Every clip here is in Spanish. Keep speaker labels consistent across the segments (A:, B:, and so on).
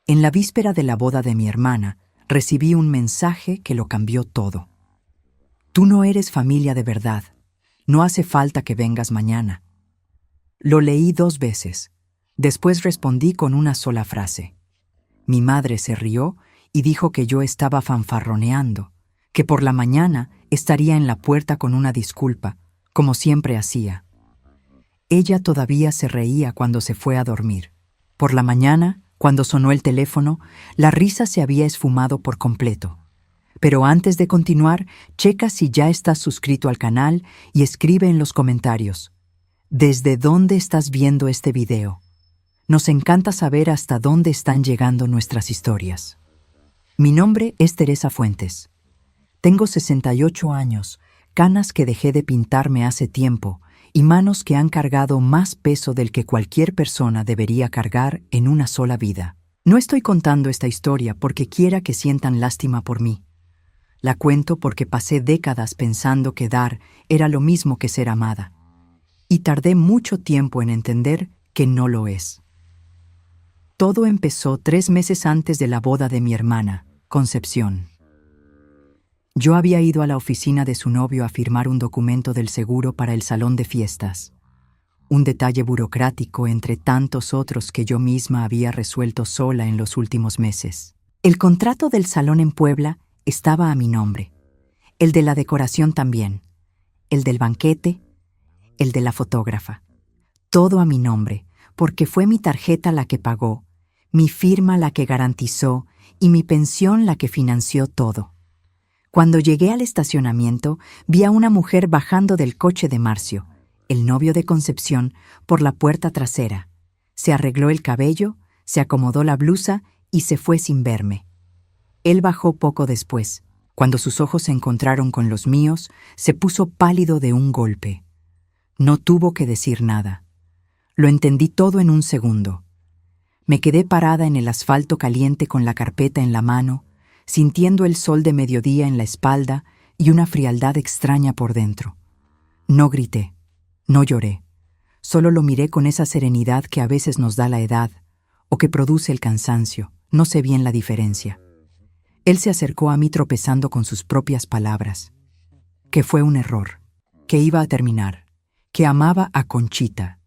A: En la víspera de la boda de mi hermana, recibí un mensaje que lo cambió todo. Tú no eres familia de verdad. No hace falta que vengas mañana. Lo leí 2 veces. Después respondí con una sola frase. Mi madre se rió y dijo que yo estaba fanfarroneando, que por la mañana estaría en la puerta con una disculpa, como siempre hacía. Ella todavía se reía cuando se fue a dormir. Por la mañana, cuando sonó el teléfono, la risa se había esfumado por completo. Pero antes de continuar, checa si ya estás suscrito al canal y escribe en los comentarios: ¿desde dónde estás viendo este video? Nos encanta saber hasta dónde están llegando nuestras historias. Mi nombre es Teresa Fuentes. Tengo 68 años, canas que dejé de pintarme hace tiempo y manos que han cargado más peso del que cualquier persona debería cargar en una sola vida. No estoy contando esta historia porque quiera que sientan lástima por mí. La cuento porque pasé décadas pensando que dar era lo mismo que ser amada. Y tardé mucho tiempo en entender que no lo es. Todo empezó 3 meses antes de la boda de mi hermana, Concepción. Yo había ido a la oficina de su novio a firmar un documento del seguro para el salón de fiestas. Un detalle burocrático entre tantos otros que yo misma había resuelto sola en los últimos meses. El contrato del salón en Puebla estaba a mi nombre. El de la decoración también. El del banquete. El de la fotógrafa. Todo a mi nombre, porque fue mi tarjeta la que pagó, mi firma la que garantizó y mi pensión la que financió todo. Cuando llegué al estacionamiento, vi a una mujer bajando del coche de Marcio, el novio de Concepción, por la puerta trasera. Se arregló el cabello, se acomodó la blusa y se fue sin verme. Él bajó poco después. Cuando sus ojos se encontraron con los míos, se puso pálido de un golpe. No tuvo que decir nada. Lo entendí todo en un segundo. Me quedé parada en el asfalto caliente con la carpeta en la mano, sintiendo el sol de mediodía en la espalda y una frialdad extraña por dentro. No grité, no lloré, solo lo miré con esa serenidad que a veces nos da la edad o que produce el cansancio, no sé bien la diferencia. Él se acercó a mí tropezando con sus propias palabras, que fue un error, que iba a terminar, que amaba a Conchita,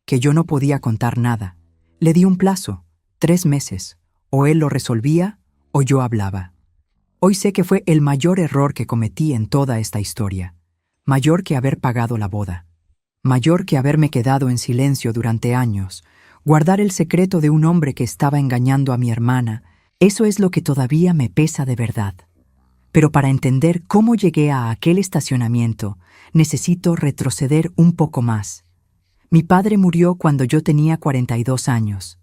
A: que yo no podía contar nada. Le di un plazo, 3 meses, o él lo resolvía o yo hablaba. Hoy sé que fue el mayor error que cometí en toda esta historia, mayor que haber pagado la boda, mayor que haberme quedado en silencio durante años, guardar el secreto de un hombre que estaba engañando a mi hermana. Eso es lo que todavía me pesa de verdad. Pero para entender cómo llegué a aquel estacionamiento, necesito retroceder un poco más. Mi padre murió cuando yo tenía 42 años.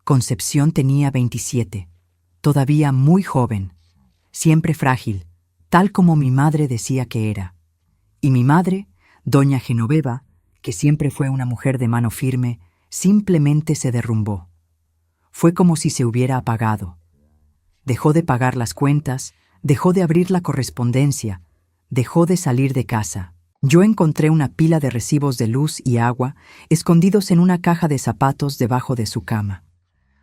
A: Concepción tenía 27. Todavía muy joven, siempre frágil, tal como mi madre decía que era. Y mi madre, doña Genoveva, que siempre fue una mujer de mano firme, simplemente se derrumbó. Fue como si se hubiera apagado. Dejó de pagar las cuentas, dejó de abrir la correspondencia, dejó de salir de casa. Yo encontré una pila de recibos de luz y agua escondidos en una caja de zapatos debajo de su cama.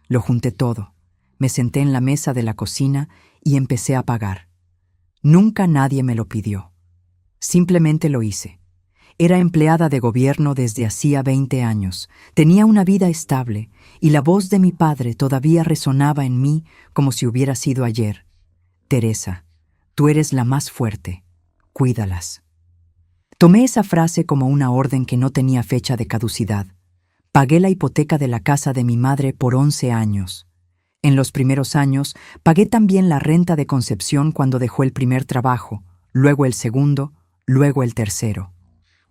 A: Lo junté todo. Me senté en la mesa de la cocina y empecé a pagar. Nunca nadie me lo pidió. Simplemente lo hice. Era empleada de gobierno desde hacía 20 años. Tenía una vida estable y la voz de mi padre todavía resonaba en mí como si hubiera sido ayer. Teresa, tú eres la más fuerte. Cuídalas. Tomé esa frase como una orden que no tenía fecha de caducidad. Pagué la hipoteca de la casa de mi madre por 11 años. En los primeros años, pagué también la renta de Concepción cuando dejó el primer trabajo, luego el segundo, luego el tercero.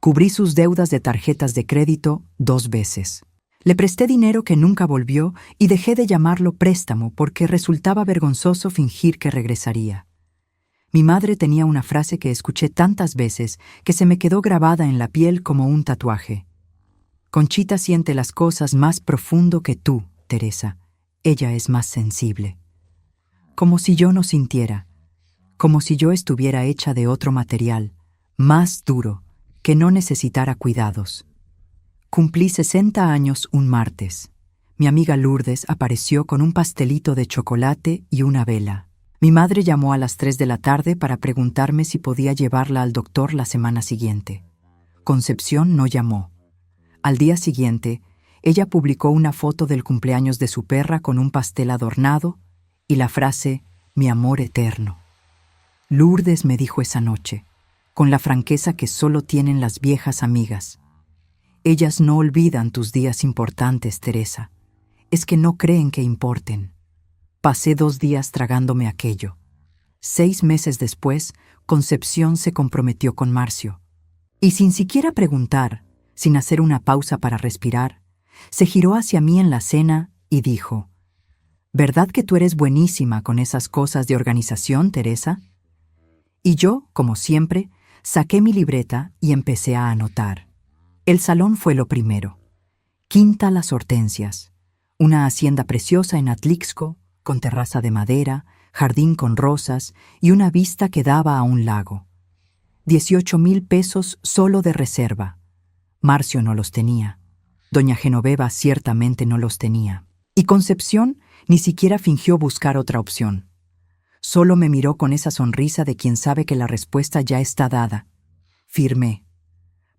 A: Cubrí sus deudas de tarjetas de crédito 2 veces. Le presté dinero que nunca volvió y dejé de llamarlo préstamo porque resultaba vergonzoso fingir que regresaría. Mi madre tenía una frase que escuché tantas veces que se me quedó grabada en la piel como un tatuaje. Conchita siente las cosas más profundo que tú, Teresa. Ella es más sensible. Como si yo no sintiera, como si yo estuviera hecha de otro material, más duro, que no necesitara cuidados. Cumplí 60 años un martes. Mi amiga Lourdes apareció con un pastelito de chocolate y una vela. Mi madre llamó a las 3 de la tarde para preguntarme si podía llevarla al doctor la semana siguiente. Concepción no llamó. Al día siguiente, ella publicó una foto del cumpleaños de su perra con un pastel adornado y la frase «Mi amor eterno». Lourdes me dijo esa noche, con la franqueza que solo tienen las viejas amigas: «Ellas no olvidan tus días importantes, Teresa. Es que no creen que importen». Pasé 2 días tragándome aquello. 6 meses después, Concepción se comprometió con Marcio. Y sin siquiera preguntar, sin hacer una pausa para respirar, se giró hacia mí en la cena y dijo: «¿Verdad que tú eres buenísima con esas cosas de organización, Teresa?». Y yo, como siempre, saqué mi libreta y empecé a anotar. El salón fue lo primero. Quinta Las Hortensias, una hacienda preciosa en Atlixco, con terraza de madera, jardín con rosas y una vista que daba a un lago. 18,000 pesos solo de reserva. Marcio no los tenía. Doña Genoveva ciertamente no los tenía. Y Concepción ni siquiera fingió buscar otra opción. Solo me miró con esa sonrisa de quien sabe que la respuesta ya está dada. Firmé.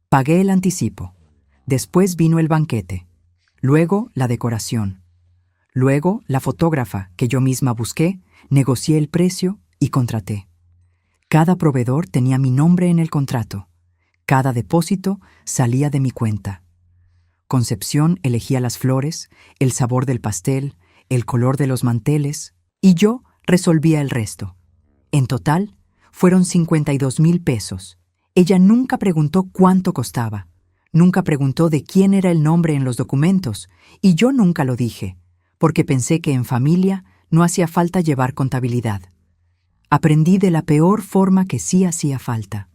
A: Pagué el anticipo. Después vino el banquete. Luego la decoración. Luego la fotógrafa que yo misma busqué, negocié el precio y contraté. Cada proveedor tenía mi nombre en el contrato. Cada depósito salía de mi cuenta. Concepción elegía las flores, el sabor del pastel, el color de los manteles, y yo resolvía el resto. En total, fueron 52,000 pesos. Ella nunca preguntó cuánto costaba. Nunca preguntó de quién era el nombre en los documentos, y yo nunca lo dije, porque pensé que en familia no hacía falta llevar contabilidad. Aprendí de la peor forma que sí hacía falta.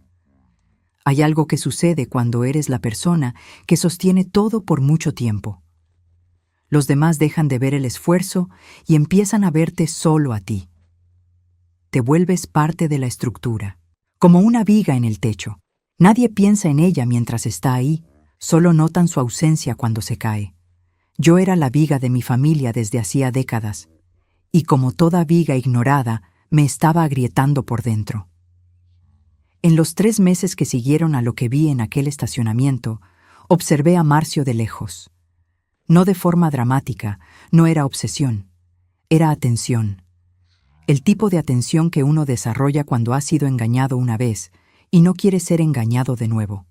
A: Hay algo que sucede cuando eres la persona que sostiene todo por mucho tiempo. Los demás dejan de ver el esfuerzo y empiezan a verte solo a ti. Te vuelves parte de la estructura, como una viga en el techo. Nadie piensa en ella mientras está ahí, solo notan su ausencia cuando se cae. Yo era la viga de mi familia desde hacía décadas, y como toda viga ignorada, me estaba agrietando por dentro. En los 3 meses que siguieron a lo que vi en aquel estacionamiento, observé a Marcio de lejos. No de forma dramática, no era obsesión, era atención. El tipo de atención que uno desarrolla cuando ha sido engañado una vez y no quiere ser engañado de nuevo.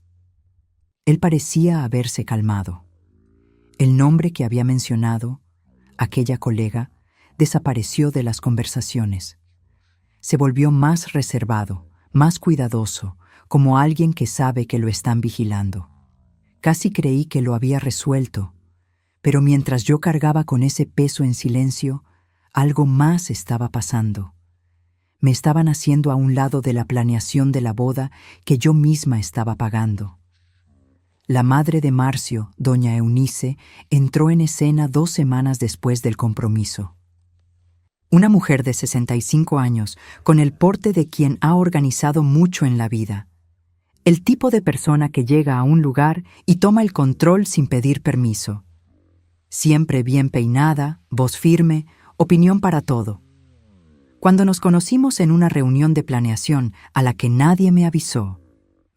A: Él parecía haberse calmado. El nombre que había mencionado, aquella colega, desapareció de las conversaciones. Se volvió más reservado, más cuidadoso, como alguien que sabe que lo están vigilando. Casi creí que lo había resuelto, pero mientras yo cargaba con ese peso en silencio, algo más estaba pasando. Me estaban haciendo a un lado de la planeación de la boda que yo misma estaba pagando. La madre de Marcio, doña Eunice, entró en escena 2 semanas después del compromiso. Una mujer de 65 años, con el porte de quien ha organizado mucho en la vida. El tipo de persona que llega a un lugar y toma el control sin pedir permiso. Siempre bien peinada, voz firme, opinión para todo. Cuando nos conocimos en una reunión de planeación a la que nadie me avisó,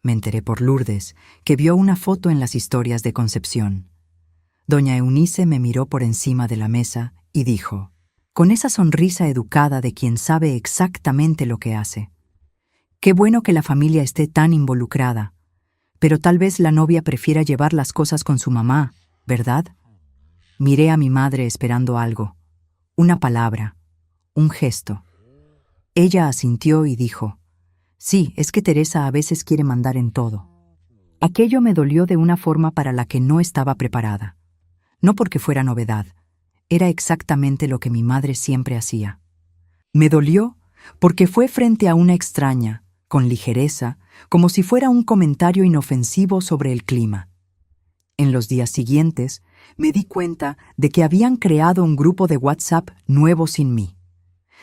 A: me enteré por Lourdes, que vio una foto en las historias de Concepción. Doña Eunice me miró por encima de la mesa y dijo, con esa sonrisa educada de quien sabe exactamente lo que hace: «Qué bueno que la familia esté tan involucrada, pero tal vez la novia prefiera llevar las cosas con su mamá, ¿verdad?». Miré a mi madre esperando algo, una palabra, un gesto. Ella asintió y dijo, «Sí, es que Teresa a veces quiere mandar en todo». Aquello me dolió de una forma para la que no estaba preparada. No porque fuera novedad, era exactamente lo que mi madre siempre hacía. Me dolió porque fue frente a una extraña, con ligereza, como si fuera un comentario inofensivo sobre el clima. En los días siguientes, me di cuenta de que habían creado un grupo de WhatsApp nuevo sin mí.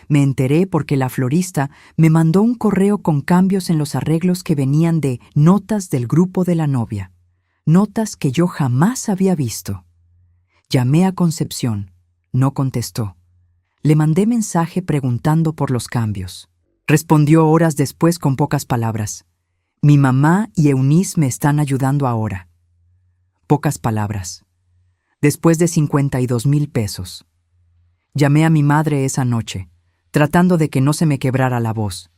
A: Me enteré porque la florista me mandó un correo con cambios en los arreglos que venían de notas del grupo de la novia, notas que yo jamás había visto. Llamé a Concepción. No contestó. Le mandé mensaje preguntando por los cambios. Respondió horas después con pocas palabras. Mi mamá y Eunice me están ayudando ahora. Pocas palabras. Después de 52,000 pesos. Llamé a mi madre esa noche, tratando de que no se me quebrara la voz.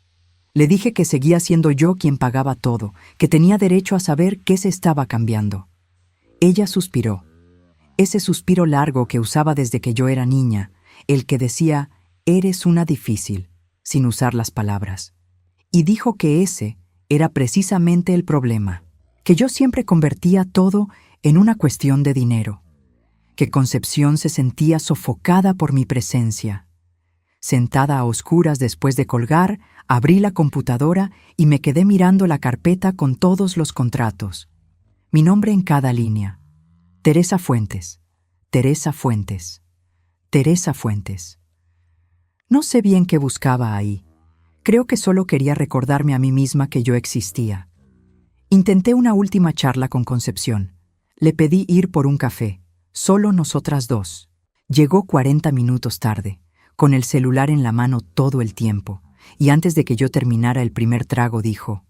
A: Le dije que seguía siendo yo quien pagaba todo, que tenía derecho a saber qué se estaba cambiando. Ella suspiró. Ese suspiro largo que usaba desde que yo era niña, el que decía, eres una difícil, sin usar las palabras. Y dijo que ese era precisamente el problema, que yo siempre convertía todo en una cuestión de dinero, que Concepción se sentía sofocada por mi presencia. Sentada a oscuras después de colgar, abrí la computadora y me quedé mirando la carpeta con todos los contratos. Mi nombre en cada línea. Teresa Fuentes, Teresa Fuentes, Teresa Fuentes. No sé bien qué buscaba ahí. Creo que solo quería recordarme a mí misma que yo existía. Intenté una última charla con Concepción. Le pedí ir por un café, solo nosotras dos. Llegó 40 minutos tarde, con el celular en la mano todo el tiempo, y antes de que yo terminara el primer trago dijo,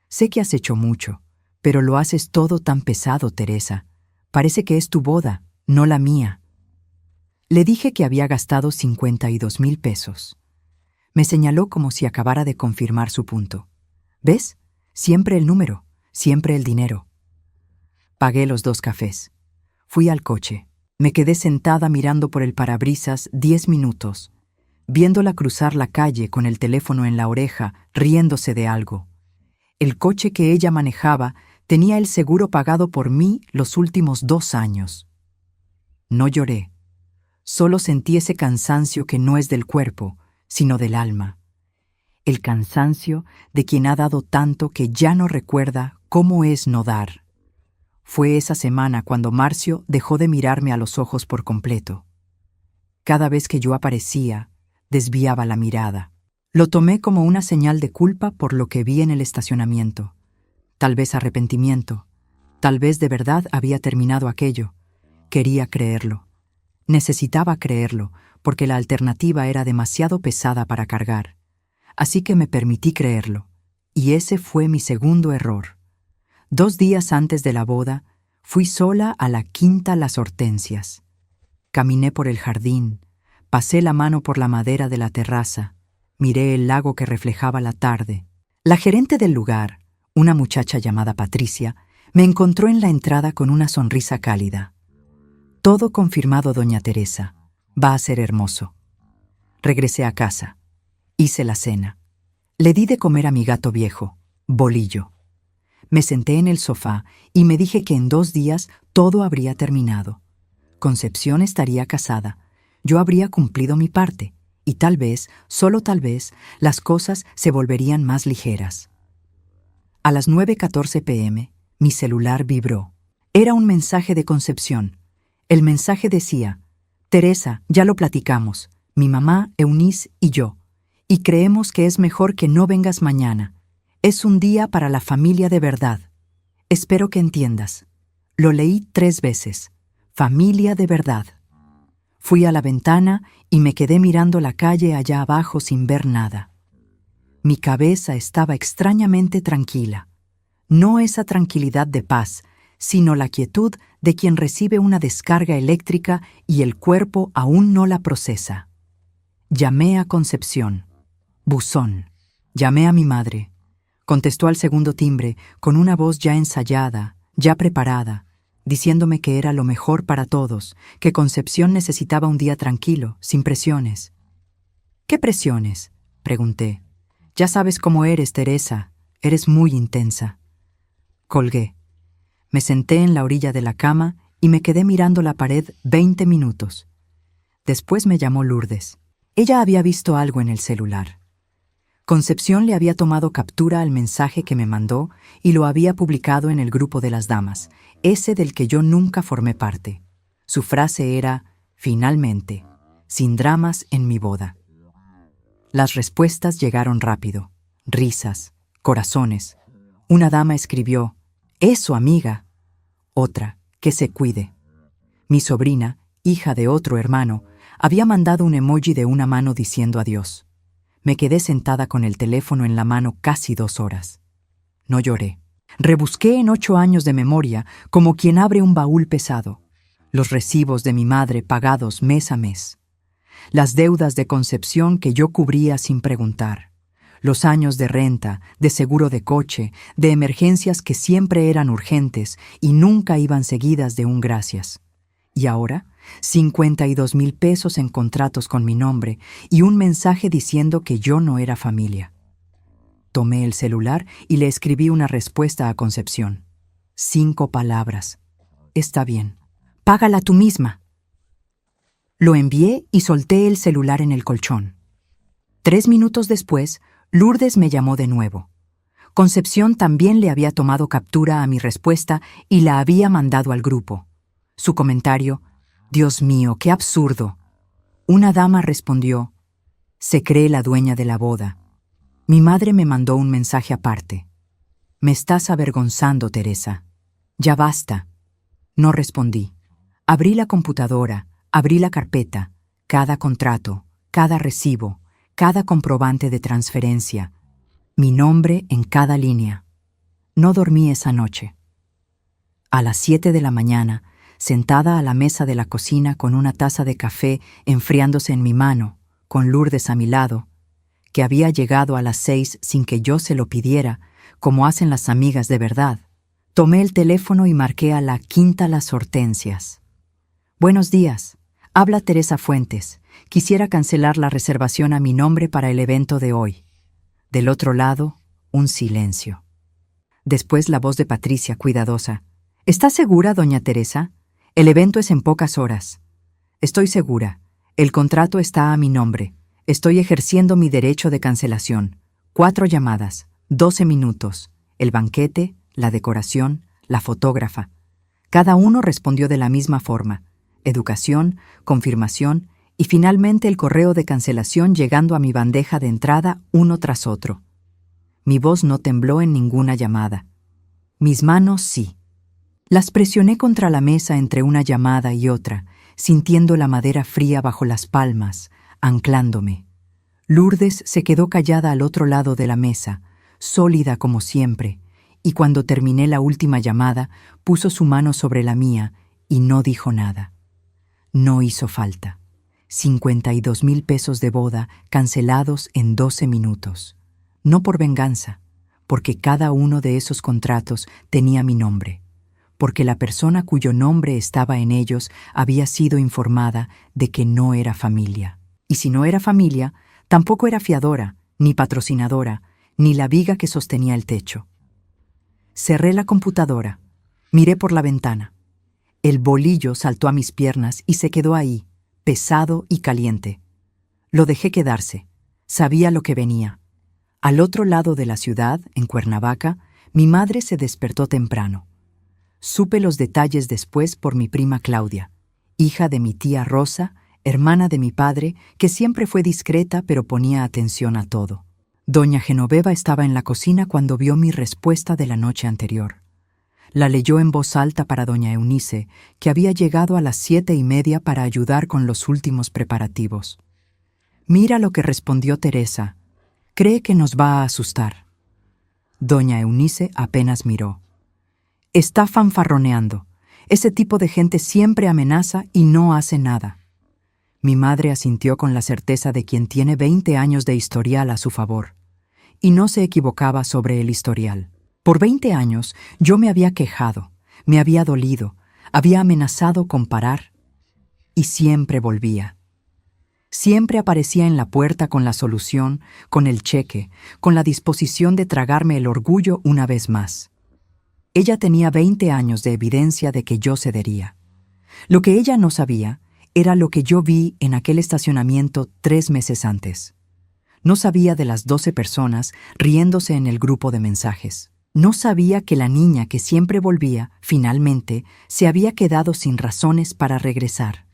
A: sé que has hecho mucho, pero lo haces todo tan pesado, Teresa. Parece que es tu boda, no la mía. Le dije que había gastado 52,000 pesos. Me señaló como si acabara de confirmar su punto. ¿Ves? Siempre el número, siempre el dinero. Pagué los 2 cafés. Fui al coche. Me quedé sentada mirando por el parabrisas 10 minutos, viéndola cruzar la calle con el teléfono en la oreja, riéndose de algo. El coche que ella manejaba tenía el seguro pagado por mí los últimos 2 años. No lloré. Solo sentí ese cansancio que no es del cuerpo, sino del alma. El cansancio de quien ha dado tanto que ya no recuerda cómo es no dar. Fue esa semana cuando Marcio dejó de mirarme a los ojos por completo. Cada vez que yo aparecía, desviaba la mirada. Lo tomé como una señal de culpa por lo que vi en el estacionamiento. Tal vez arrepentimiento. Tal vez de verdad había terminado aquello. Quería creerlo. Necesitaba creerlo, porque la alternativa era demasiado pesada para cargar. Así que me permití creerlo. Y ese fue mi segundo error. 2 días antes de la boda, fui sola a la Quinta Las Hortensias. Caminé por el jardín, pasé la mano por la madera de la terraza, miré el lago que reflejaba la tarde. La gerente del lugar, una muchacha llamada Patricia, me encontró en la entrada con una sonrisa cálida. Todo confirmado, doña Teresa. Va a ser hermoso. Regresé a casa. Hice la cena. Le di de comer a mi gato viejo, Bolillo. Me senté en el sofá y me dije que en 2 días todo habría terminado. Concepción estaría casada. Yo habría cumplido mi parte. Y tal vez, solo tal vez, las cosas se volverían más ligeras. A las 9:14 p.m., mi celular vibró. Era un mensaje de Concepción. El mensaje decía, Teresa, ya lo platicamos, mi mamá, Eunice y yo, y creemos que es mejor que no vengas mañana. Es un día para la familia de verdad. Espero que entiendas. Lo leí 3 veces. Familia de verdad. Fui a la ventana y me quedé mirando la calle allá abajo sin ver nada. Mi cabeza estaba extrañamente tranquila. No esa tranquilidad de paz, sino la quietud de quien recibe una descarga eléctrica y el cuerpo aún no la procesa. Llamé a Concepción. Buzón. Llamé a mi madre. Contestó al segundo timbre con una voz ya ensayada, ya preparada, diciéndome que era lo mejor para todos, que Concepción necesitaba un día tranquilo, sin presiones. ¿Qué presiones?, pregunté. Ya sabes cómo eres, Teresa. Eres muy intensa. Colgué. Me senté en la orilla de la cama y me quedé mirando la pared 20 minutos. Después me llamó Lourdes. Ella había visto algo en el celular. Concepción le había tomado captura al mensaje que me mandó y lo había publicado en el grupo de las damas, ese del que yo nunca formé parte. Su frase era, finalmente, sin dramas en mi boda. Las respuestas llegaron rápido. Risas, corazones. Una dama escribió, «Eso, amiga». Otra, «Que se cuide». Mi sobrina, hija de otro hermano, había mandado un emoji de una mano diciendo adiós. Me quedé sentada con el teléfono en la mano casi 2 horas. No lloré. Rebusqué en 8 años de memoria como quien abre un baúl pesado. Los recibos de mi madre pagados mes a mes. Las deudas de Concepción que yo cubría sin preguntar. Los años de renta, de seguro de coche, de emergencias que siempre eran urgentes y nunca iban seguidas de un gracias. Y ahora, 52,000 pesos en contratos con mi nombre y un mensaje diciendo que yo no era familia. Tomé el celular y le escribí una respuesta a Concepción. 5 palabras. Está bien. Págala tú misma. Lo envié y solté el celular en el colchón. 3 minutos después, Lourdes me llamó de nuevo. Concepción también le había tomado captura a mi respuesta y la había mandado al grupo. Su comentario: «Dios mío, qué absurdo». Una dama respondió: «Se cree la dueña de la boda». Mi madre me mandó un mensaje aparte. «Me estás avergonzando, Teresa. Ya basta». No respondí. Abrí la computadora, abrí la carpeta, cada contrato, cada recibo, cada comprobante de transferencia, mi nombre en cada línea. No dormí esa noche. A las 7 de la mañana, sentada a la mesa de la cocina con una taza de café enfriándose en mi mano, con Lourdes a mi lado, que había llegado a las 6 sin que yo se lo pidiera, como hacen las amigas de verdad, tomé el teléfono y marqué a la Quinta Las Hortensias. «Buenos días. Habla Teresa Fuentes. Quisiera cancelar la reservación a mi nombre para el evento de hoy». Del otro lado, un silencio. Después la voz de Patricia, cuidadosa. «¿Está segura, doña Teresa? El evento es en pocas horas». «Estoy segura. El contrato está a mi nombre. Estoy ejerciendo mi derecho de cancelación. 4 llamadas, 12 minutos. El banquete, la decoración, la fotógrafa». Cada uno respondió de la misma forma. Educación, confirmación y finalmente el correo de cancelación llegando a mi bandeja de entrada uno tras otro. Mi voz no tembló en ninguna llamada. Mis manos sí. Las presioné contra la mesa entre una llamada y otra, sintiendo la madera fría bajo las palmas, anclándome. Lourdes se quedó callada al otro lado de la mesa, sólida como siempre, y cuando terminé la última llamada, puso su mano sobre la mía y no dijo nada. No hizo falta. 52,000 pesos de boda cancelados en 12 minutos. No por venganza, porque cada uno de esos contratos tenía mi nombre, porque la persona cuyo nombre estaba en ellos había sido informada de que no era familia. Y si no era familia, tampoco era fiadora, ni patrocinadora, ni la viga que sostenía el techo. Cerré la computadora, miré por la ventana. El bolillo saltó a mis piernas y se quedó ahí, pesado y caliente. Lo dejé quedarse. Sabía lo que venía. Al otro lado de la ciudad, en Cuernavaca, mi madre se despertó temprano. Supe los detalles después por mi prima Claudia, hija de mi tía Rosa, hermana de mi padre, que siempre fue discreta pero ponía atención a todo. Doña Genoveva estaba en la cocina cuando vio mi respuesta de la noche anterior. La leyó en voz alta para doña Eunice, que había llegado a las 7:30 para ayudar con los últimos preparativos. «Mira lo que respondió Teresa. Cree que nos va a asustar». Doña Eunice apenas miró. «Está fanfarroneando. Ese tipo de gente siempre amenaza y no hace nada». Mi madre asintió con la certeza de quien tiene 20 años de historial a su favor. Y no se equivocaba sobre el historial. Por 20 años yo me había quejado, me había dolido, había amenazado con parar. Y siempre volvía. Siempre aparecía en la puerta con la solución, con el cheque, con la disposición de tragarme el orgullo una vez más. Ella tenía 20 años de evidencia de que yo cedería. Lo que ella no sabía era lo que yo vi en aquel estacionamiento 3 meses antes. No sabía de las 12 personas riéndose en el grupo de mensajes. No sabía que la niña que siempre volvía, finalmente, se había quedado sin razones para regresar.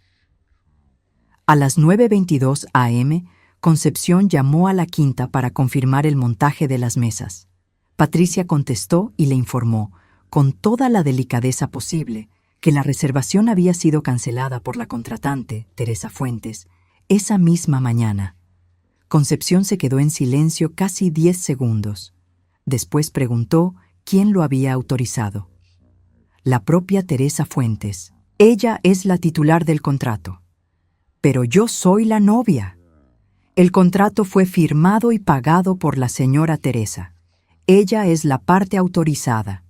A: A las 9:22 a.m., Concepción llamó a la quinta para confirmar el montaje de las mesas. Patricia contestó y le informó, con toda la delicadeza posible, que la reservación había sido cancelada por la contratante, Teresa Fuentes, esa misma mañana. Concepción se quedó en silencio casi 10 segundos. Después preguntó quién lo había autorizado. La propia Teresa Fuentes. Ella es la titular del contrato. Pero yo soy la novia. El contrato fue firmado y pagado por la señora Teresa. Ella es la parte autorizada.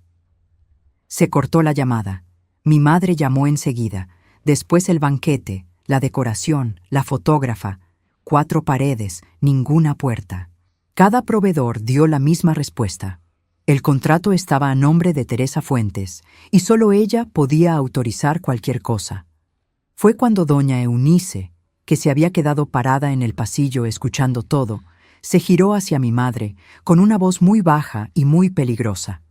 A: Se cortó la llamada. Mi madre llamó enseguida. Después el banquete, la decoración, la fotógrafa. 4 paredes, ninguna puerta. Cada proveedor dio la misma respuesta. El contrato estaba a nombre de Teresa Fuentes y solo ella podía autorizar cualquier cosa. Fue cuando doña Eunice, que se había quedado parada en el pasillo escuchando todo, se giró hacia mi madre con una voz muy baja y muy peligrosa.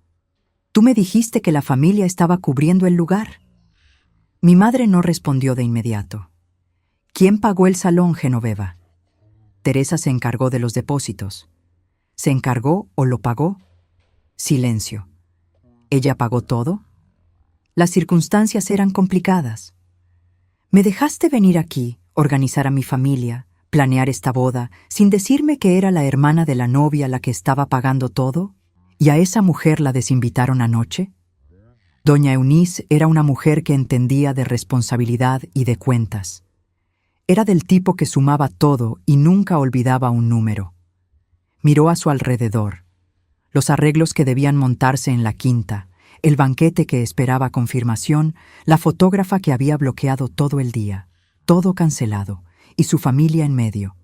A: «Tú me dijiste que la familia estaba cubriendo el lugar». Mi madre no respondió de inmediato. «¿Quién pagó el salón, Genoveva?» Teresa se encargó de los depósitos. ¿Se encargó o lo pagó? Silencio. ¿Ella pagó todo? Las circunstancias eran complicadas. ¿Me dejaste venir aquí, organizar a mi familia, planear esta boda, sin decirme que era la hermana de la novia la que estaba pagando todo? ¿Y a esa mujer la desinvitaron anoche? Doña Eunice era una mujer que entendía de responsabilidad y de cuentas. Era del tipo que sumaba todo y nunca olvidaba un número. Miró a su alrededor. Los arreglos que debían montarse en la quinta, el banquete que esperaba confirmación, la fotógrafa que había bloqueado todo el día, todo cancelado, y su familia en medio.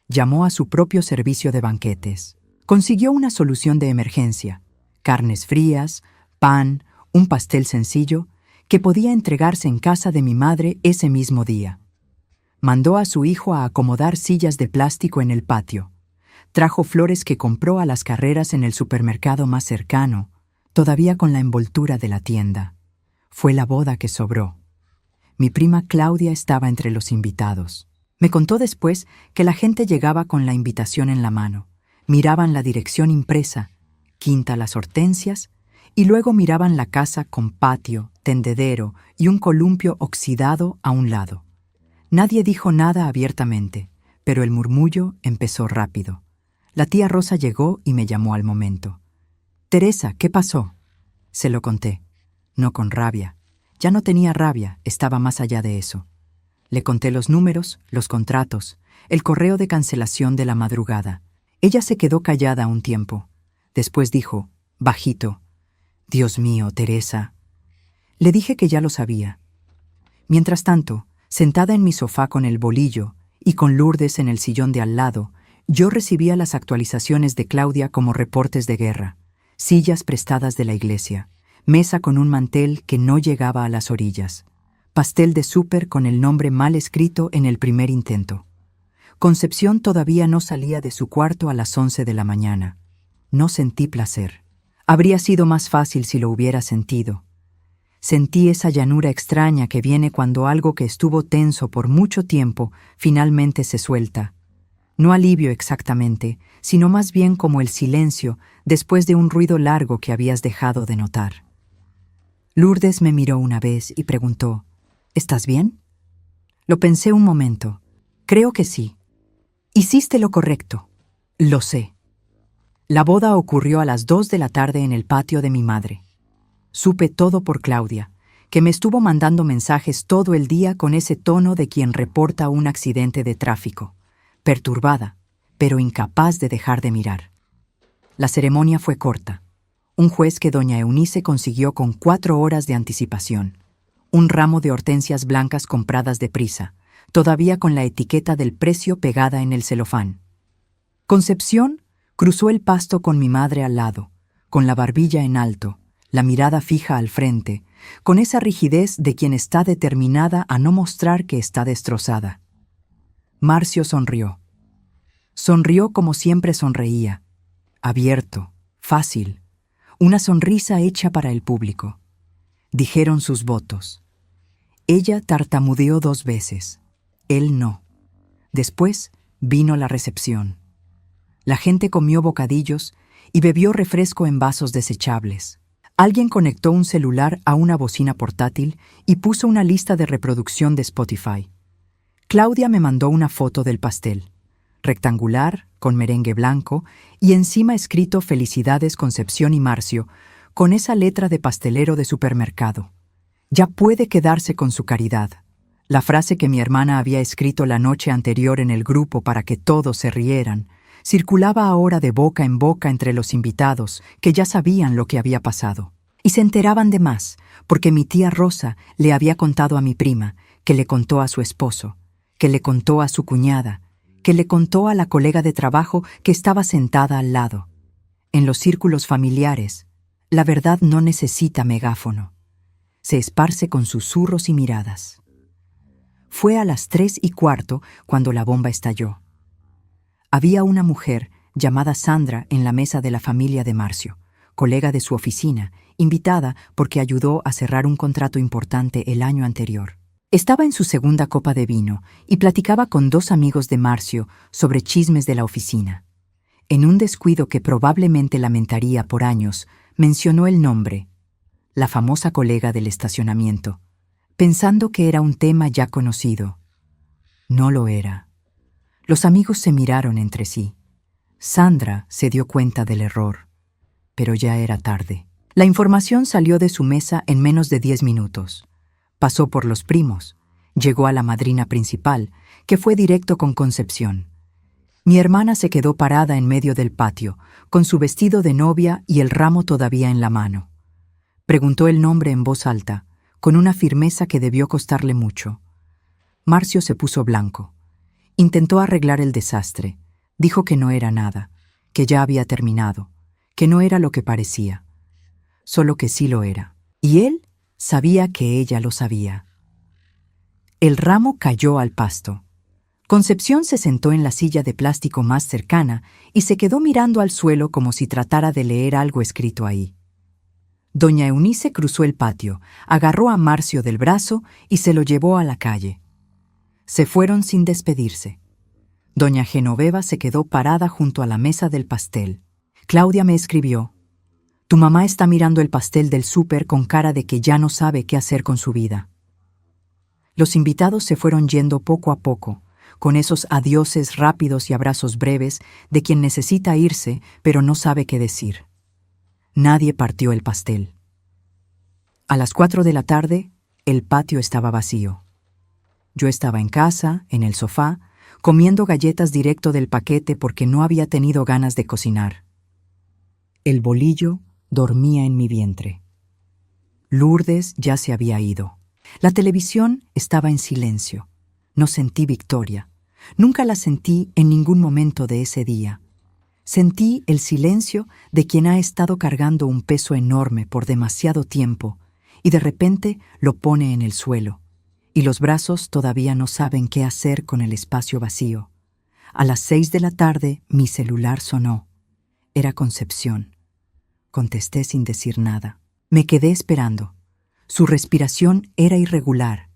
A: Llamó a su propio servicio de banquetes. Consiguió una solución de emergencia: carnes frías, pan, un pastel sencillo, que podía entregarse en casa de mi madre ese mismo día. Mandó a su hijo a acomodar sillas de plástico en el patio. Trajo flores que compró a las carreras en el supermercado más cercano, todavía con la envoltura de la tienda. Fue la boda que sobró. Mi prima Claudia estaba entre los invitados. Me contó después que la gente llegaba con la invitación en la mano, miraban la dirección impresa, Quinta Las Hortensias, y luego miraban la casa con patio, tendedero y un columpio oxidado a un lado. Nadie dijo nada abiertamente, pero el murmullo empezó rápido. La tía Rosa llegó y me llamó al momento. «Teresa, ¿qué pasó?» Se lo conté. No con rabia. Ya no tenía rabia, estaba más allá de eso. Le conté los números, los contratos, el correo de cancelación de la madrugada. Ella se quedó callada un tiempo. Después dijo, bajito: «Dios mío, Teresa». Le dije que ya lo sabía. Mientras tanto, sentada en mi sofá con el bolillo y con Lourdes en el sillón de al lado, yo recibía las actualizaciones de Claudia como reportes de guerra: sillas prestadas de la iglesia, mesa con un mantel que no llegaba a las orillas, pastel de súper con el nombre mal escrito en el primer intento. Concepción todavía no salía de su cuarto a las 11 de la mañana. No sentí placer. Habría sido más fácil si lo hubiera sentido. Sentí esa llanura extraña que viene cuando algo que estuvo tenso por mucho tiempo finalmente se suelta. No alivio exactamente, sino más bien como el silencio después de un ruido largo que habías dejado de notar. Lourdes me miró una vez y preguntó, ¿estás bien? Lo pensé un momento. Creo que sí. Hiciste lo correcto. Lo sé. La boda ocurrió a las 2 de la tarde en el patio de mi madre. Supe todo por Claudia, que me estuvo mandando mensajes todo el día con ese tono de quien reporta un accidente de tráfico, perturbada, pero incapaz de dejar de mirar. La ceremonia fue corta. Un juez que doña Eunice consiguió con 4 horas de anticipación. Un ramo de hortensias blancas compradas deprisa, todavía con la etiqueta del precio pegada en el celofán. Concepción cruzó el pasto con mi madre al lado, con la barbilla en alto, la mirada fija al frente, con esa rigidez de quien está determinada a no mostrar que está destrozada. Marcio sonrió. Sonrió como siempre sonreía, abierto, fácil, una sonrisa hecha para el público. Dijeron sus votos. Ella tartamudeó 2 veces, él no. Después vino la recepción. La gente comió bocadillos y bebió refresco en vasos desechables. Alguien conectó un celular a una bocina portátil y puso una lista de reproducción de Spotify. Claudia me mandó una foto del pastel, rectangular, con merengue blanco, y encima escrito Felicidades Concepción y Marcio, con esa letra de pastelero de supermercado. Ya puede quedarse con su caridad. La frase que mi hermana había escrito la noche anterior en el grupo para que todos se rieran, circulaba ahora de boca en boca entre los invitados, que ya sabían lo que había pasado. Y se enteraban de más, porque mi tía Rosa le había contado a mi prima, que le contó a su esposo, que le contó a su cuñada, que le contó a la colega de trabajo que estaba sentada al lado. En los círculos familiares, la verdad no necesita megáfono. Se esparce con susurros y miradas. Fue a las 3:15 cuando la bomba estalló. Había una mujer llamada Sandra en la mesa de la familia de Marcio, colega de su oficina, invitada porque ayudó a cerrar un contrato importante el año anterior. Estaba en su segunda copa de vino y platicaba con 2 amigos de Marcio sobre chismes de la oficina. En un descuido que probablemente lamentaría por años, mencionó el nombre, la famosa colega del estacionamiento, pensando que era un tema ya conocido. No lo era. Los amigos se miraron entre sí. Sandra se dio cuenta del error, pero ya era tarde. La información salió de su mesa en menos de 10 minutos. Pasó por los primos, llegó a la madrina principal, que fue directo con Concepción. Mi hermana se quedó parada en medio del patio, con su vestido de novia y el ramo todavía en la mano. Preguntó el nombre en voz alta, con una firmeza que debió costarle mucho. Marcio se puso blanco. Intentó arreglar el desastre. Dijo que no era nada, que ya había terminado, que no era lo que parecía. Solo que sí lo era. Y él sabía que ella lo sabía. El ramo cayó al pasto. Concepción se sentó en la silla de plástico más cercana y se quedó mirando al suelo como si tratara de leer algo escrito ahí. Doña Eunice cruzó el patio, agarró a Marcio del brazo y se lo llevó a la calle. Se fueron sin despedirse. Doña Genoveva se quedó parada junto a la mesa del pastel. Claudia me escribió: «Tu mamá está mirando el pastel del súper con cara de que ya no sabe qué hacer con su vida». Los invitados se fueron yendo poco a poco, con esos adioses rápidos y abrazos breves de quien necesita irse pero no sabe qué decir. Nadie partió el pastel. A las 4 de la tarde, el patio estaba vacío. Yo estaba en casa, en el sofá, comiendo galletas directo del paquete porque no había tenido ganas de cocinar. El bolillo dormía en mi vientre. Lourdes ya se había ido. La televisión estaba en silencio. No sentí victoria. Nunca la sentí en ningún momento de ese día. Sentí el silencio de quien ha estado cargando un peso enorme por demasiado tiempo y de repente lo pone en el suelo, y los brazos todavía no saben qué hacer con el espacio vacío. A las 6 de la tarde mi celular sonó. Era Concepción. Contesté sin decir nada. Me quedé esperando. Su respiración era irregular,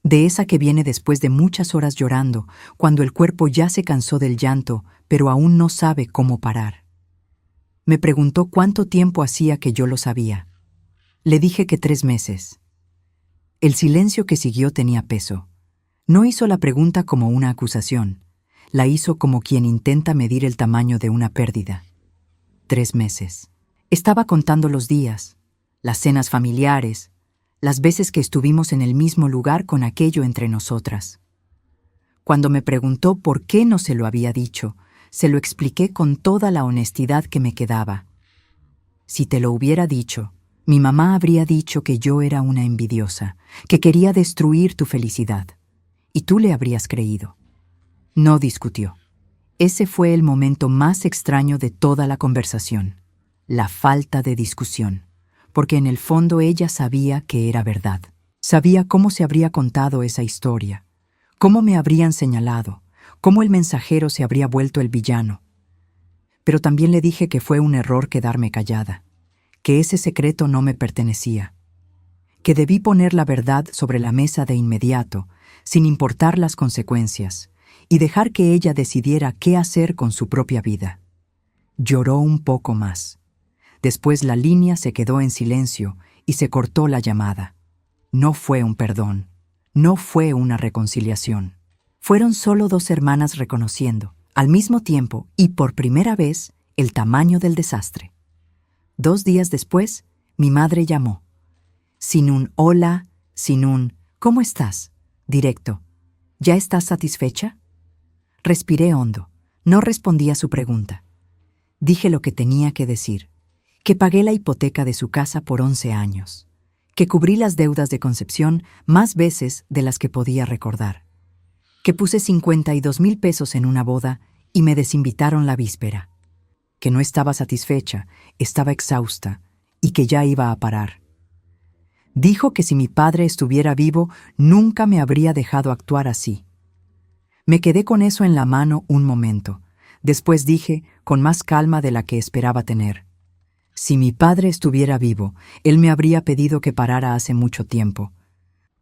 A: de esa que viene después de muchas horas llorando, cuando el cuerpo ya se cansó del llanto, pero aún no sabe cómo parar. Me preguntó cuánto tiempo hacía que yo lo sabía. Le dije que 3 meses. El silencio que siguió tenía peso. No hizo la pregunta como una acusación. La hizo como quien intenta medir el tamaño de una pérdida. 3 meses. Estaba contando los días, las cenas familiares, las veces que estuvimos en el mismo lugar con aquello entre nosotras. Cuando me preguntó por qué no se lo había dicho, se lo expliqué con toda la honestidad que me quedaba. Si te lo hubiera dicho, mi mamá habría dicho que yo era una envidiosa, que quería destruir tu felicidad, y tú le habrías creído. No discutió. Ese fue el momento más extraño de toda la conversación, la falta de discusión, porque en el fondo ella sabía que era verdad. Sabía cómo se habría contado esa historia, cómo me habrían señalado, cómo el mensajero se habría vuelto el villano. Pero también le dije que fue un error quedarme callada, que ese secreto no me pertenecía, que debí poner la verdad sobre la mesa de inmediato, sin importar las consecuencias, y dejar que ella decidiera qué hacer con su propia vida. Lloró un poco más. Después la línea se quedó en silencio y se cortó la llamada. No fue un perdón, no fue una reconciliación. Fueron solo dos hermanas reconociendo, al mismo tiempo y por primera vez, el tamaño del desastre. 2 días después, mi madre llamó. Sin un hola, sin un ¿cómo estás? Directo. ¿Ya estás satisfecha? Respiré hondo. No respondí a su pregunta. Dije lo que tenía que decir. Que pagué la hipoteca de su casa por 11 años. Que cubrí las deudas de Concepción más veces de las que podía recordar. Que puse 52,000 pesos en una boda y me desinvitaron la víspera. Que no estaba satisfecha, estaba exhausta y que ya iba a parar. Dijo que si mi padre estuviera vivo, nunca me habría dejado actuar así. Me quedé con eso en la mano un momento. Después dije, con más calma de la que esperaba tener: si mi padre estuviera vivo, él me habría pedido que parara hace mucho tiempo,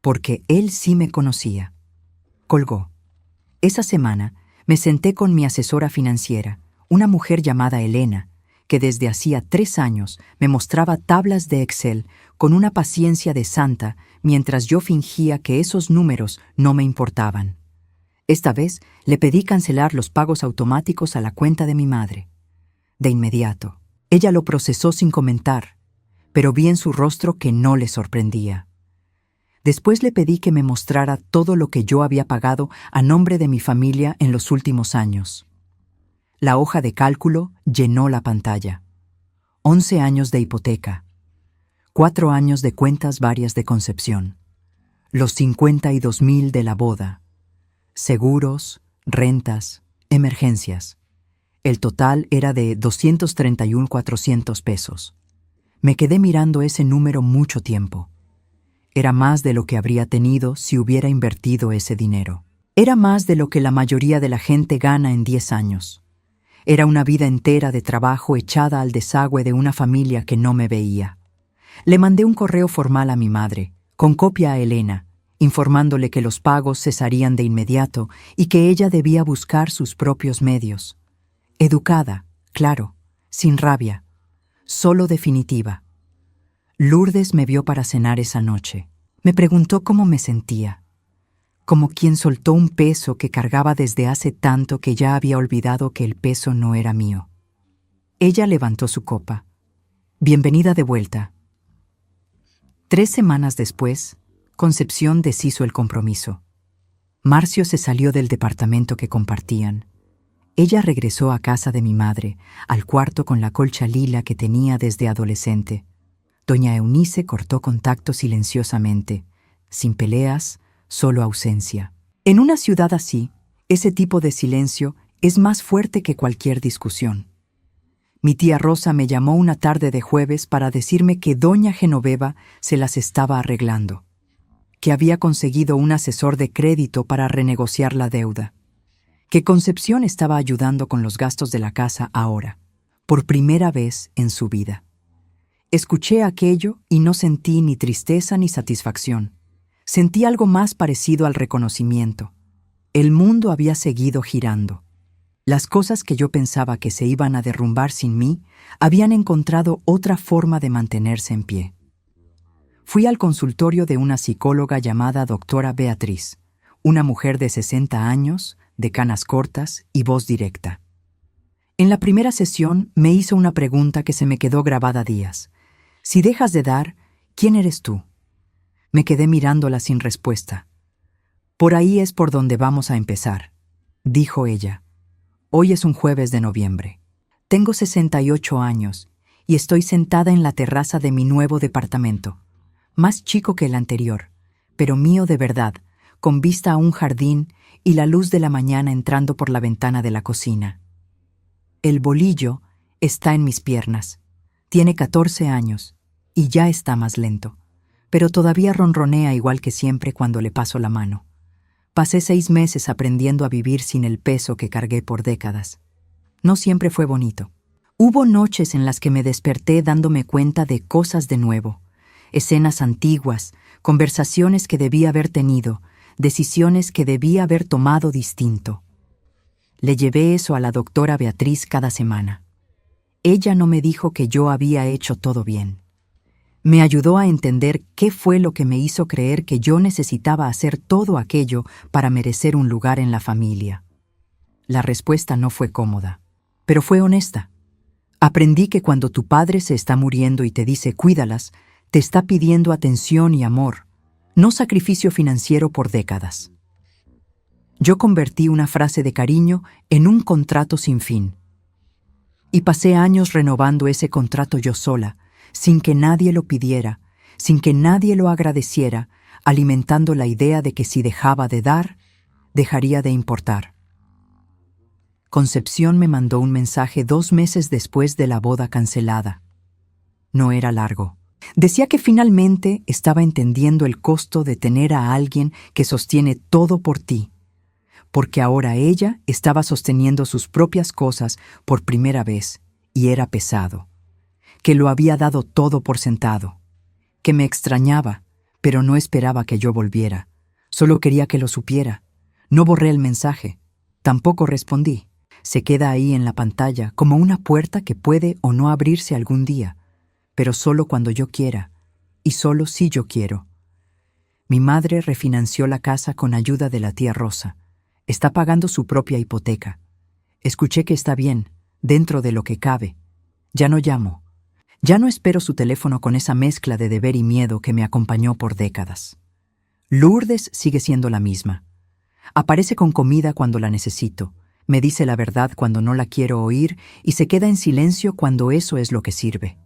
A: porque él sí me conocía. Colgó. Esa semana me senté con mi asesora financiera, una mujer llamada Elena, que desde hacía 3 años me mostraba tablas de Excel con una paciencia de santa mientras yo fingía que esos números no me importaban. Esta vez le pedí cancelar los pagos automáticos a la cuenta de mi madre. De inmediato, ella lo procesó sin comentar, pero vi en su rostro que no le sorprendía. Después le pedí que me mostrara todo lo que yo había pagado a nombre de mi familia en los últimos años. La hoja de cálculo llenó la pantalla. 11 años de hipoteca, 4 años de cuentas varias de Concepción, los 52,000 de la boda, seguros, rentas, emergencias. El total era de 231,400 pesos. Me quedé mirando ese número mucho tiempo. Era más de lo que habría tenido si hubiera invertido ese dinero. Era más de lo que la mayoría de la gente gana en 10 años. Era una vida entera de trabajo echada al desagüe de una familia que no me veía. Le mandé un correo formal a mi madre, con copia a Elena, informándole que los pagos cesarían de inmediato y que ella debía buscar sus propios medios. Educada, claro, sin rabia, solo definitiva. Lourdes me vio para cenar esa noche. Me preguntó cómo me sentía, como quien soltó un peso que cargaba desde hace tanto que ya había olvidado que el peso no era mío. Ella levantó su copa. Bienvenida de vuelta. 3 semanas después, Concepción deshizo el compromiso. Marcio se salió del departamento que compartían. Ella regresó a casa de mi madre, al cuarto con la colcha lila que tenía desde adolescente. Doña Eunice cortó contacto silenciosamente, sin peleas, solo ausencia. En una ciudad así, ese tipo de silencio es más fuerte que cualquier discusión. Mi tía Rosa me llamó una tarde de jueves para decirme que doña Genoveva se las estaba arreglando, que había conseguido un asesor de crédito para renegociar la deuda, que Concepción estaba ayudando con los gastos de la casa ahora, por primera vez en su vida. Escuché aquello y no sentí ni tristeza ni satisfacción. Sentí algo más parecido al reconocimiento. El mundo había seguido girando. Las cosas que yo pensaba que se iban a derrumbar sin mí habían encontrado otra forma de mantenerse en pie. Fui al consultorio de una psicóloga llamada doctora Beatriz, una mujer de 60 años, de canas cortas y voz directa. En la primera sesión me hizo una pregunta que se me quedó grabada días. Si dejas de dar, ¿quién eres tú? Me quedé mirándola sin respuesta. Por ahí es por donde vamos a empezar, dijo ella. Hoy es un jueves de noviembre. Tengo 68 años y estoy sentada en la terraza de mi nuevo departamento, más chico que el anterior, pero mío de verdad, con vista a un jardín y la luz de la mañana entrando por la ventana de la cocina. El bolillo está en mis piernas. Tiene 14 años y ya está más lento, pero todavía ronronea igual que siempre cuando le paso la mano. Pasé 6 meses aprendiendo a vivir sin el peso que cargué por décadas. No siempre fue bonito. Hubo noches en las que me desperté dándome cuenta de cosas de nuevo, escenas antiguas, conversaciones que debía haber tenido, decisiones que debía haber tomado distinto. Le llevé eso a la doctora Beatriz cada semana. Ella no me dijo que yo había hecho todo bien. Me ayudó a entender qué fue lo que me hizo creer que yo necesitaba hacer todo aquello para merecer un lugar en la familia. La respuesta no fue cómoda, pero fue honesta. Aprendí que cuando tu padre se está muriendo y te dice cuídalas, te está pidiendo atención y amor, no sacrificio financiero por décadas. Yo convertí una frase de cariño en un contrato sin fin. Y pasé años renovando ese contrato yo sola, sin que nadie lo pidiera, sin que nadie lo agradeciera, alimentando la idea de que si dejaba de dar, dejaría de importar. Concepción me mandó un mensaje 2 meses después de la boda cancelada. No era largo. Decía que finalmente estaba entendiendo el costo de tener a alguien que sostiene todo por ti, porque ahora ella estaba sosteniendo sus propias cosas por primera vez y era pesado, que lo había dado todo por sentado, que me extrañaba, pero no esperaba que yo volviera. Solo quería que lo supiera. No borré el mensaje. Tampoco respondí. Se queda ahí en la pantalla como una puerta que puede o no abrirse algún día, pero solo cuando yo quiera, y solo si yo quiero. Mi madre refinanció la casa con ayuda de la tía Rosa. Está pagando su propia hipoteca. Escuché que está bien, dentro de lo que cabe. Ya no llamo. Ya no espero su teléfono con esa mezcla de deber y miedo que me acompañó por décadas. Lourdes sigue siendo la misma. Aparece con comida cuando la necesito. Me dice la verdad cuando no la quiero oír y se queda en silencio cuando eso es lo que sirve.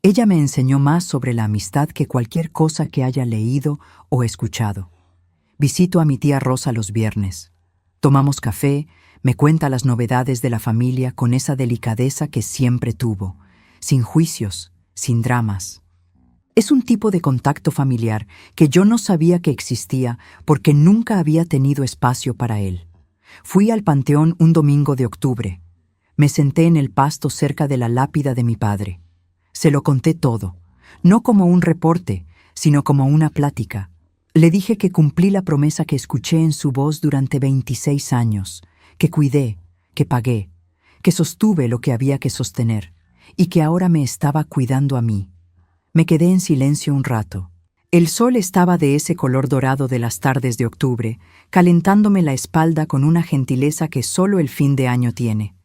A: Ella me enseñó más sobre la amistad que cualquier cosa que haya leído o escuchado. Visito a mi tía Rosa los viernes. Tomamos café, me cuenta las novedades de la familia con esa delicadeza que siempre tuvo, sin juicios, sin dramas. Es un tipo de contacto familiar que yo no sabía que existía porque nunca había tenido espacio para él. Fui al panteón un domingo de octubre. Me senté en el pasto cerca de la lápida de mi padre. Se lo conté todo, no como un reporte, sino como una plática. Le dije que cumplí la promesa que escuché en su voz durante 26 años, que cuidé, que pagué, que sostuve lo que había que sostener, y que ahora me estaba cuidando a mí. Me quedé en silencio un rato. El sol estaba de ese color dorado de las tardes de octubre, calentándome la espalda con una gentileza que solo el fin de año tiene.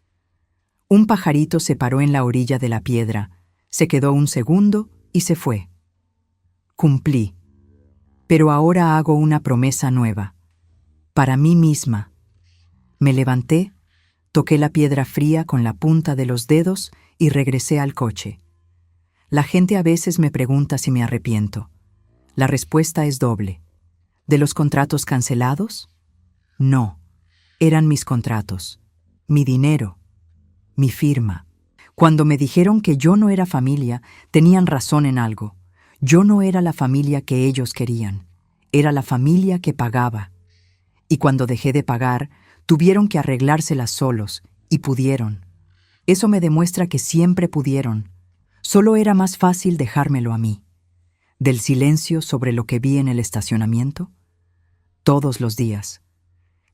A: Un pajarito se paró en la orilla de la piedra, se quedó un segundo y se fue. Cumplí. Pero ahora hago una promesa nueva. Para mí misma. Me levanté, toqué la piedra fría con la punta de los dedos y regresé al coche. La gente a veces me pregunta si me arrepiento. La respuesta es doble. ¿De los contratos cancelados? No. Eran mis contratos, mi dinero, mi firma. Cuando me dijeron que yo no era familia, tenían razón en algo. Yo no era la familia que ellos querían. Era la familia que pagaba. Y cuando dejé de pagar, tuvieron que arreglárselas solos, y pudieron. Eso me demuestra que siempre pudieron. Solo era más fácil dejármelo a mí. Del silencio sobre lo que vi en el estacionamiento, todos los días.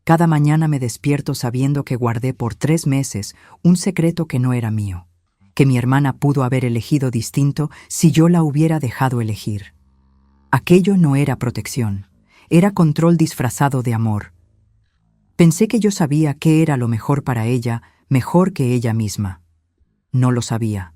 A: Cada mañana me despierto sabiendo que guardé por 3 meses un secreto que no era mío, que mi hermana pudo haber elegido distinto si yo la hubiera dejado elegir. Aquello no era protección, era control disfrazado de amor. Pensé que yo sabía qué era lo mejor para ella, mejor que ella misma. No lo sabía.